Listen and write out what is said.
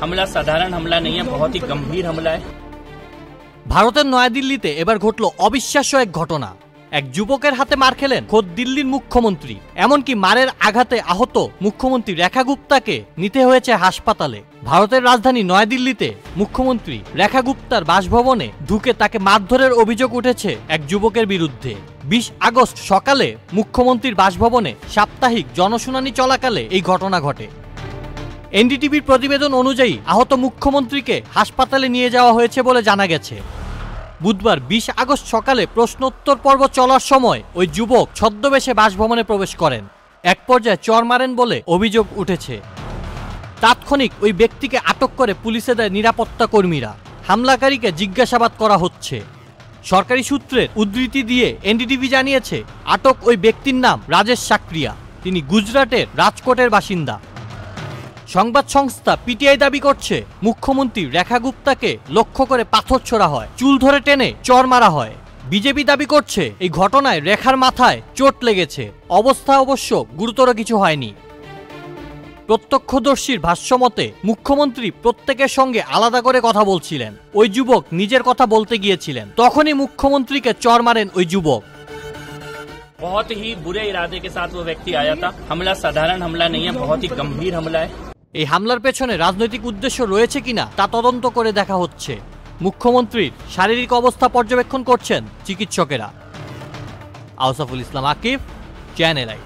हमला साधारण हमला नहीं है, बहुत ही गंभीर हमला है। ভারতের নয়াদিল্লিতে এবার ঘটল অবিশ্বাস্য এক ঘটনা। এক যুবকের হাতে মার খেলেন খোদ দিল্লির মুখ্যমন্ত্রী। এমনকি মারের আঘাতে আহত মুখ্যমন্ত্রী রেখা গুপ্তাকে নিতে হয়েছে হাসপাতালে। ভারতের রাজধানী নয়াদিল্লিতে মুখ্যমন্ত্রী রেখা গুপ্তার বাসভবনে ঢুকে তাকে মারধরের অভিযোগ উঠেছে এক যুবকের বিরুদ্ধে। 20 আগস্ট সকালে মুখ্যমন্ত্রীর বাসভবনে সাপ্তাহিক জনশুনানি চলাকালে এই ঘটনা ঘটে। এনডিটিভির প্রতিবেদন অনুযায়ী আহত মুখ্যমন্ত্রীকে হাসপাতালে নিয়ে যাওয়া হয়েছে বলে জানা গেছে। বুধবার 20 আগস্ট সকালে প্রশ্নোত্তর পর্ব চলার সময় ওই যুবক ছদ্মবেশে বাসভবনে প্রবেশ করেন। এক পর্যায়ে চর মারেন বলে অভিযোগ উঠেছে। তাৎক্ষণিক ওই ব্যক্তিকে আটক করে পুলিশে দেয় নিরাপত্তা কর্মীরা। হামলাকারীকে জিজ্ঞাসাবাদ করা হচ্ছে। সরকারি সূত্রের উদ্ধৃতি দিয়ে এনডিটিভি জানিয়েছে, আটক ওই ব্যক্তির নাম রাজেশ সাকরিয়া। তিনি গুজরাটের রাজকোটের বাসিন্দা। সংবাদ সংস্থা পিটিআই দাবি করছে, মুখ্যমন্ত্রী রেখা গুপ্তাকে লক্ষ্য করে পাথর ছোড়া হয়, চুল ধরে টেনে চর মারা হয়। বিজেপি দাবি করছে এই ঘটনায় রেখার মাথায় চোট লেগেছে। অবস্থা অবশ্য গুরুতর কিছু হয়নি। প্রত্যক্ষদর্শীর ভাষ্যমতে মুখ্যমন্ত্রী প্রত্যেকের সঙ্গে আলাদা করে কথা বলছিলেন। ওই যুবক নিজের কথা বলতে গিয়েছিলেন, তখনই মুখ্যমন্ত্রীকে চর মারেন ওই যুবক। बहुत ही बुरे इरादे के साथ वो व्यक्ति आया था। हमला साधारण हमला नहीं है, बहुत ही गंभीर हमला है। এই হামলার পেছনে রাজনৈতিক উদ্দেশ্য রয়েছে কিনা তা তদন্ত করে দেখা হচ্ছে। মুখ্যমন্ত্রীর শারীরিক অবস্থা পর্যবেক্ষণ করছেন চিকিৎসকেরা। আউসাফুল ইসলাম আকিব, চ্যানেল আই।